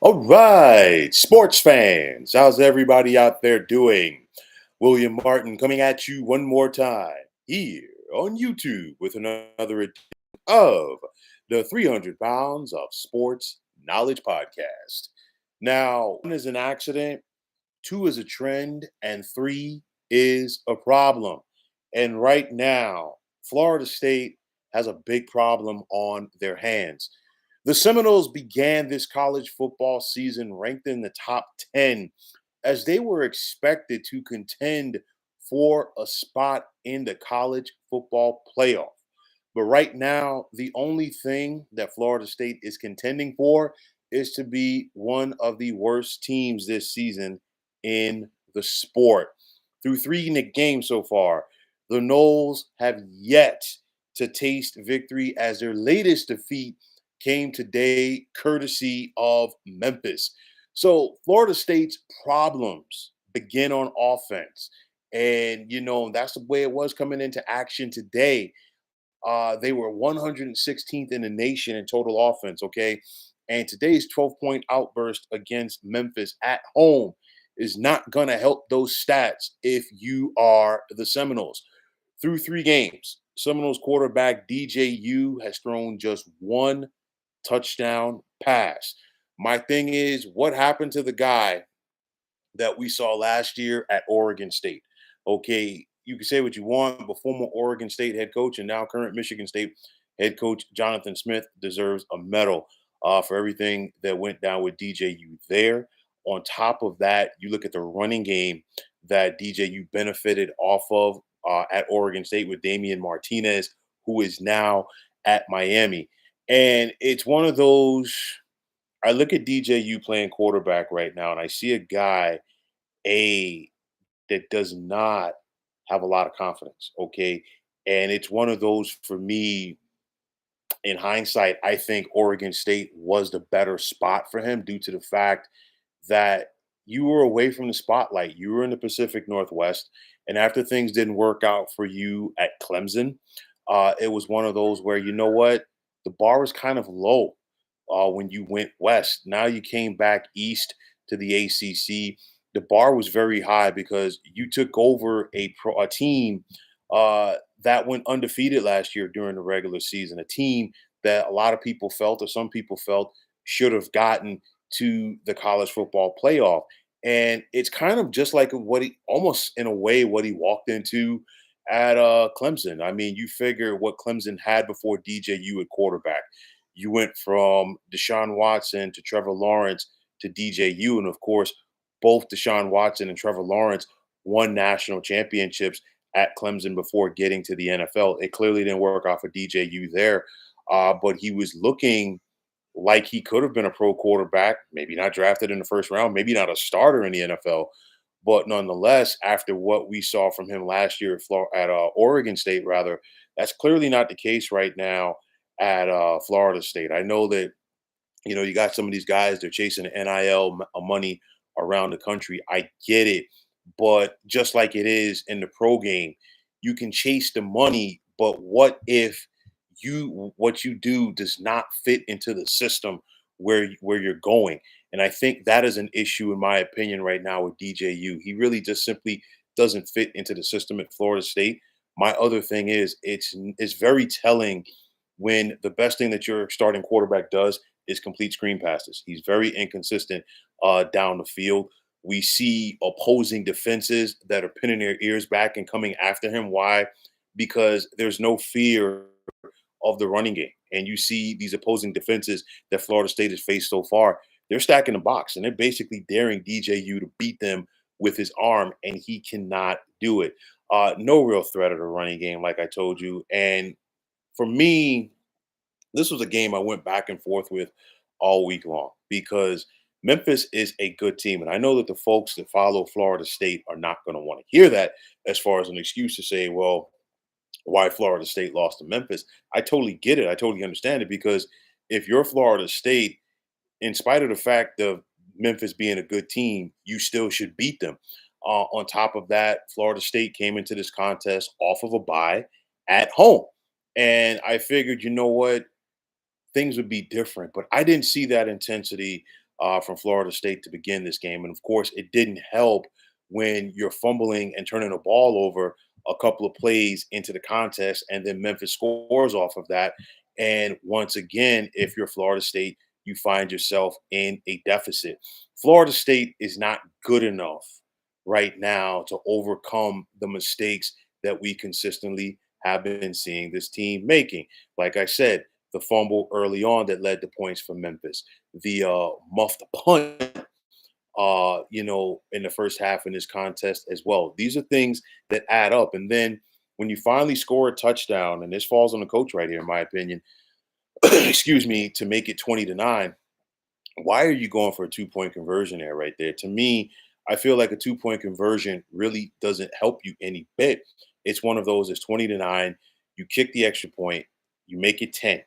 All right, sports fans, how's everybody out there doing? William Martin coming at you one more time here on YouTube with another edition of the 300 Pounds of Sports Knowledge Podcast. Now, one is an accident, two is a trend, and three is a problem. And right now, Florida State has a big problem on their hands. The Seminoles began this college football season ranked in the top 10 as they were expected to contend for a spot in the college football playoff. But right now, the only thing that Florida State is contending for is to be one of the worst teams this season in the sport. Through three games so far, the Noles have yet to taste victory as their latest defeat came today courtesy of Memphis. So Florida State's problems begin on offense. And, that's the way it was coming into action today. They were 116th in the nation in total offense, okay? And today's 12-point outburst against Memphis at home is not going to help those stats if you are the Seminoles. Through three games, Seminoles quarterback DJU has thrown just one touchdown pass. My thing is, what happened to the guy that we saw last year at Oregon State? Okay, you can say what you want, but former Oregon State head coach and now current Michigan State head coach Jonathan Smith deserves a medal for everything that went down with DJU there. On top of that, you look at the running game that DJU benefited off of at Oregon State with Damian Martinez, who is now at Miami. And it's one of those. I look at DJU playing quarterback right now, and I see a guy a that does not have a lot of confidence. Okay, and it's one of those for me. In hindsight, I think Oregon State was the better spot for him due to the fact that you were away from the spotlight. You were in the Pacific Northwest, and after things didn't work out for you at Clemson, it was one of those where you know what, the bar was kind of low when you went west. Now you came back east to the ACC. The bar was very high because you took over a team that went undefeated last year during the regular season, a team that a lot of people felt, or some people felt, should have gotten to the college football playoff. And it's kind of just like what he almost in a way what he walked into at Clemson. I mean, you figure what Clemson had before DJU at quarterback. You went from Deshaun Watson to Trevor Lawrence to DJU. And of course, both Deshaun Watson and Trevor Lawrence won national championships at Clemson before getting to the NFL. It clearly didn't work out for DJU there, but he was looking like he could have been a pro quarterback, maybe not drafted in the first round, maybe not a starter in the NFL. But nonetheless, after what we saw from him last year at Oregon State, rather, that's clearly not the case right now at Florida State. I know that you got some of these guys, they're chasing NIL money around the country. I get it. But just like it is in the pro game, you can chase the money, but what if what you do does not fit into the system where you're going? And I think that is an issue, in my opinion, right now with DJU. He really just simply doesn't fit into the system at Florida State. My other thing is it's very telling when the best thing that your starting quarterback does is complete screen passes. He's very inconsistent down the field. We see opposing defenses that are pinning their ears back and coming after him. Why? Because there's no fear of the running game. And you see these opposing defenses that Florida State has faced so far, they're stacking the box and they're basically daring DJU to beat them with his arm, and he cannot do it. No real threat of the running game, like I told you. And for me, this was a game I went back and forth with all week long because Memphis is a good team. And I know that the folks that follow Florida State are not going to want to hear that as far as an excuse to say, well, why Florida State lost to Memphis. I totally get it. I totally understand it because if you're Florida State, in spite of the fact of Memphis being a good team, you still should beat them. On top of that, Florida State came into this contest off of a bye at home. And I figured, you know what? Things would be different. But I didn't see that intensity from Florida State to begin this game. And of course, it didn't help when you're fumbling and turning the ball over a couple of plays into the contest, and then Memphis scores off of that. And once again, if you're Florida State, you find yourself in a deficit. Florida State is not good enough right now to overcome the mistakes that we consistently have been seeing this team making. Like I said, the fumble early on that led to points for Memphis, the muffed punt, in the first half in this contest as well. These are things that add up. And then when you finally score a touchdown, and this falls on the coach right here, in my opinion, excuse me, to make it 20-9, why are you going for a 2-point conversion there right there? To me, I feel like a 2-point conversion really doesn't help you any bit. It's one of those, it's 20-9. You kick the extra point, you make it 10.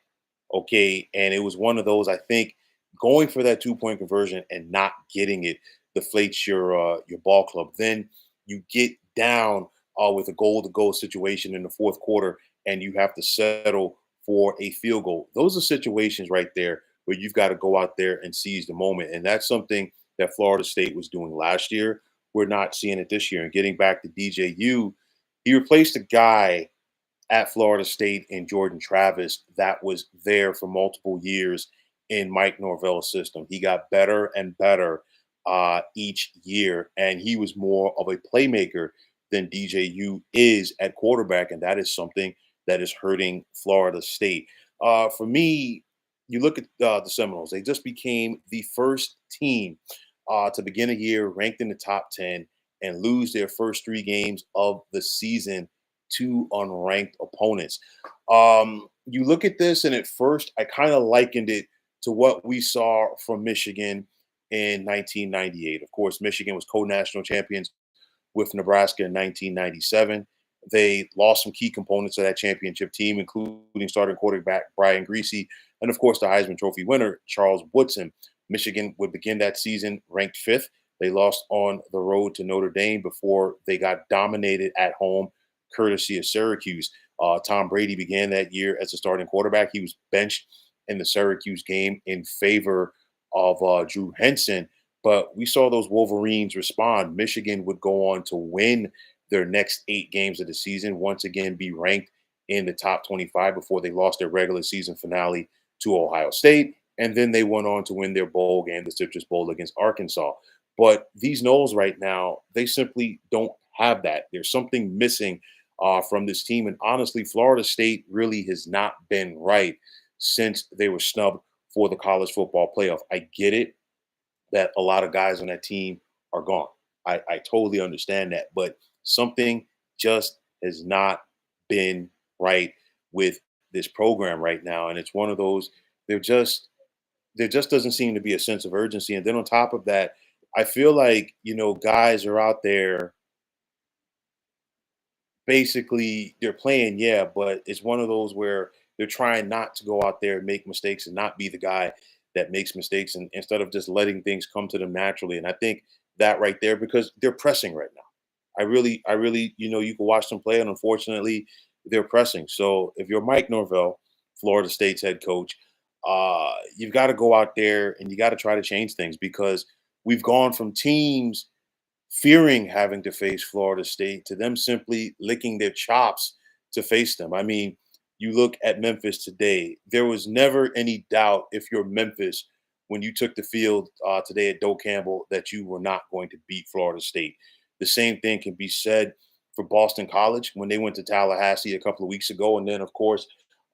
Okay. And it was one of those, I think, going for that 2-point conversion and not getting it deflates your ball club. Then you get down with a goal to goal situation in the fourth quarter and you have to settle for a field goal. Those are situations right there where you've got to go out there and seize the moment. And that's something that Florida State was doing last year. We're not seeing it this year. And getting back to DJU, he replaced a guy at Florida State in Jordan Travis that was there for multiple years in Mike Norvell's system. He got better and better each year, and he was more of a playmaker than DJU is at quarterback, and that is something that is hurting Florida State. For me, you look at the Seminoles; they just became the first team to begin a year ranked in the top 10 and lose their first 3 games of the season to unranked opponents. You look at this, and at first, I kind of likened it to what we saw from Michigan in 1998. Of course, Michigan was co-national champions with Nebraska in 1997. They lost some key components of that championship team, including starting quarterback Brian Greasy, and of course the Heisman Trophy winner Charles Woodson. Michigan would begin that season ranked fifth. They lost on the road to Notre Dame before they got dominated at home, courtesy of Syracuse. Tom Brady began that year as a starting quarterback. He was benched in the Syracuse game in favor of Drew Henson. But we saw those Wolverines respond. Michigan would go on to win their next 8 games of the season, once again be ranked in the top 25 before they lost their regular season finale to Ohio State. And then they went on to win their bowl game, the Citrus Bowl against Arkansas. But these Noles right now, they simply don't have that. There's something missing from this team. And honestly, Florida State really has not been right since they were snubbed for the college football playoff. I get it that a lot of guys on that team are gone. I totally understand that. But something just has not been right with this program right now. And it's one of those, they're just there just doesn't seem to be a sense of urgency. And then on top of that, I feel like, guys are out there basically they're playing, yeah, but it's one of those where they're trying not to go out there and make mistakes and not be the guy that makes mistakes and instead of just letting things come to them naturally. And I think that right there, because they're pressing right now. I really, you can watch them play, and unfortunately, they're pressing. So if you're Mike Norvell, Florida State's head coach, you've got to go out there and you got to try to change things because we've gone from teams fearing having to face Florida State to them simply licking their chops to face them. I mean, you look at Memphis today, there was never any doubt if you're Memphis when you took the field today at Doak Campbell that you were not going to beat Florida State. The same thing can be said for Boston College when they went to Tallahassee a couple of weeks ago. And then, of course,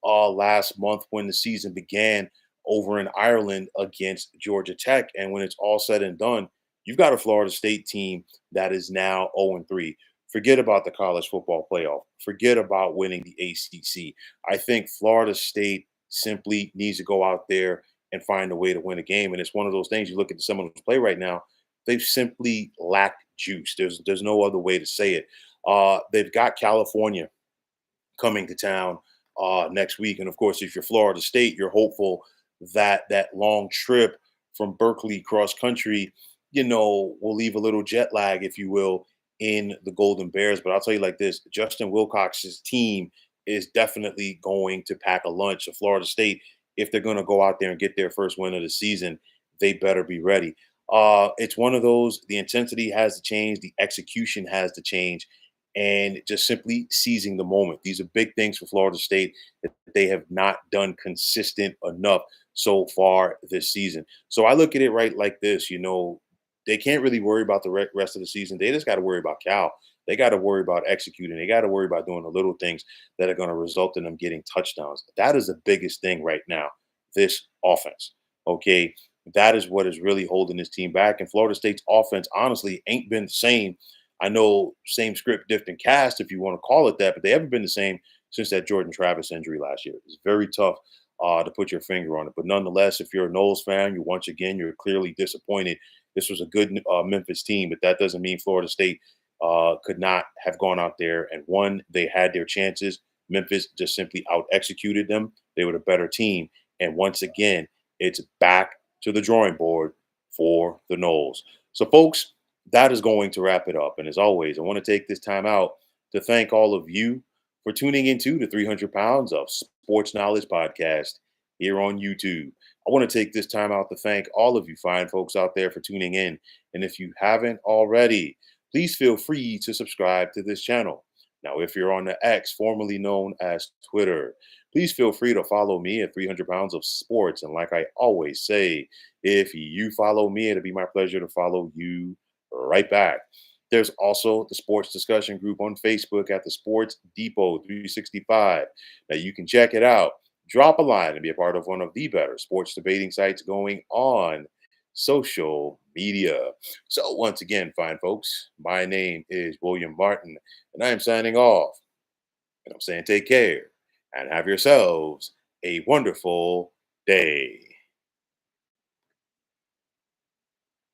last month when the season began over in Ireland against Georgia Tech. And when it's all said and done, you've got a Florida State team that is now 0-3. Forget about the college football playoff. Forget about winning the ACC. I think Florida State simply needs to go out there and find a way to win a game. And it's one of those things you look at the Seminoles play right now, they've simply lacked juice. There's no other way to say it. They've got California coming to town next week. And of course, if you're Florida State, you're hopeful that that long trip from Berkeley cross country, will leave a little jet lag, if you will, in the Golden Bears. But I'll tell you like this, Justin Wilcox's team is definitely going to pack a lunch. So Florida State, if they're going to go out there and get their first win of the season, they better be ready. It's one of those, the intensity has to change, the execution has to change, and just simply seizing the moment. These are big things for Florida State that they have not done consistent enough so far this season. So I look at it right like this, they can't really worry about the rest of the season. They just got to worry about Cal. They got to worry about executing. They got to worry about doing the little things that are going to result in them getting touchdowns. That is the biggest thing right now, this offense. Okay. That is what is really holding this team back. And Florida State's offense, honestly, ain't been the same. I know same script, different cast, if you want to call it that, but they haven't been the same since that Jordan Travis injury last year. It's very tough to put your finger on it. But nonetheless, if you're a Knowles fan, you're clearly disappointed. This was a good Memphis team, but that doesn't mean Florida State could not have gone out there and won. They had their chances. Memphis just simply out executed them. They were the better team. And once again, it's back to the drawing board for the Knowles. So, folks, that is going to wrap it up. And as always, I want to take this time out to thank all of you for tuning into the 300 Pounds of Sports Knowledge podcast here on YouTube. I want to take this time out to thank all of you fine folks out there for tuning in. And if you haven't already, please feel free to subscribe to this channel. Now, if you're on the X, formerly known as Twitter, please feel free to follow me at 300 Pounds of Sports. And like I always say, if you follow me, it'll be my pleasure to follow you right back. There's also the sports discussion group on Facebook at the Sports Depot 365. Now you can check it out. Drop a line and be a part of one of the better sports debating sites going on social media. So once again, fine folks, my name is William Martin, and I am signing off. And I'm saying take care and have yourselves a wonderful day.